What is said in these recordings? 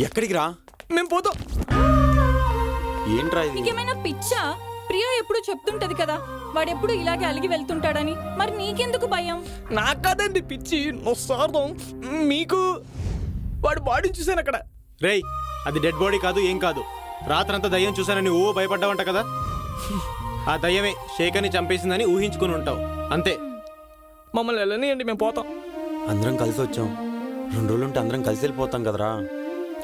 ఎక్కడికి రా? మేము పోతాం. ఏంట్రా ఇది? నీకేమైనా పిచ్చా? ప్రియా ఎప్పుడు చెప్తుంటది కదా వాడెప్పుడు ఇలాగే అలిగి వెళ్తుంటాడని. మరి నీకెందుకు భయం? నాకు కాదండి పిచ్చి, నొస్తార్థం మీకు. వాడు బాడీని చూశాను అక్కడ. రేయ్, అది డెడ్ బాడీ కాదు, ఏం కాదు. రాత్రంతా దయ్యం చూశానని ఓ భయపడ్డావంట కదా. ఆ దయ్యమే శేఖర్ని చంపేసిందని ఊహించుకుని ఉంటావు అంతే. మమ్మల్ని వెళ్ళనియండి, మేము పోతాం. అందరం కలిసి వచ్చాం. 2 రోజులు ఉంటే అందరం కలిసి వెళ్ళిపోతాం కదరా.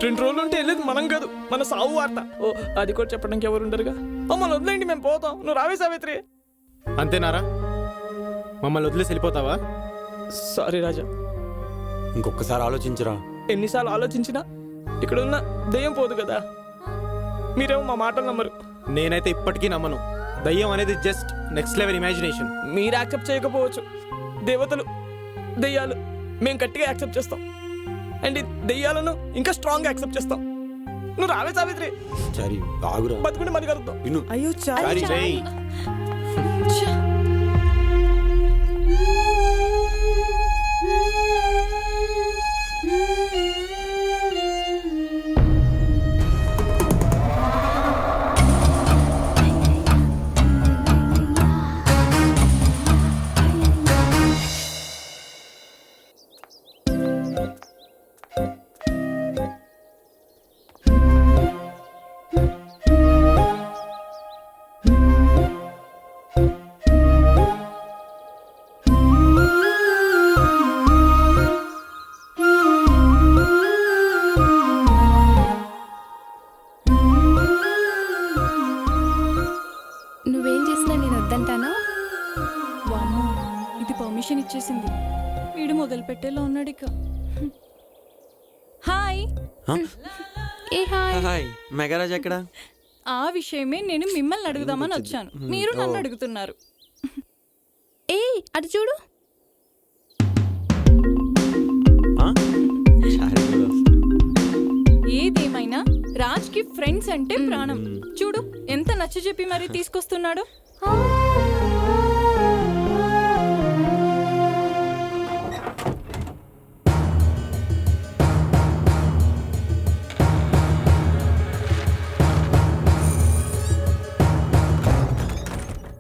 2 రోజులు ఉంటే వెళ్ళేది మనం కాదు, మన సావు వార్త. ఓ అది కూడా చెప్పడానికి ఎవరు ఉండరుగా. మమ్మల్ని వదిలేండి, మేము పోతాం. నువ్వు రావే సావిత్రి. అంతేనారా? మమ్మల్ని వదిలేసి వెళ్ళిపోతావా? సారీ రాజా. ఇంకొకసారి ఆలోచించరా. ఎన్నిసార్లు ఆలోచించినా ఇక్కడ ఉన్న దెయ్యం పోదు కదా. మీరేమో మా మాటలు నమ్మరు. నేనైతే ఇప్పటికీ నమ్మను. దయ్యం అనేది జస్ట్ నెక్స్ట్ లెవెల్ ఇమాజినేషన్. మీరు యాక్సెప్ట్ చేయకపోవచ్చు. దేవతలు, దెయ్యాలు మేము గట్టిగా యాక్సెప్ట్ చేస్తాం. అండ్ ఈ దెయ్యాలను ఇంకా స్ట్రాంగ్ యాక్సెప్ట్ చేస్తాం. నువ్వు రావే సావిత్రి. సరే ఆగురా. బతుకుంటే మళ్ళీ కలుద్దాం. విను. అయ్యో సారీ రేయ్. నువ్వేం చేసినా నేను వద్దంటానా? వామ్మో, ఇది పర్మిషన్ ఇచ్చేసింది. వీడు మొదలు పెట్టేలా ఉన్నాడు ఇక. హాయ్. ఏ హాయ్. హాయ్, మెగారాజ్ ఎక్కడ? ఆ విషయమే నేను మిమ్మల్ని అడుగుదామని వచ్చాను. మీరు నన్ను అడుగుతున్నారు. ఏ అటు చూడు. ఏదేమైనా రాజ్ కి ఫ్రెండ్స్ అంటే ప్రాణం. చూడు ఎంత నచ్చ చెప్పి మరీ తీసుకొస్తున్నాడు. ఆ,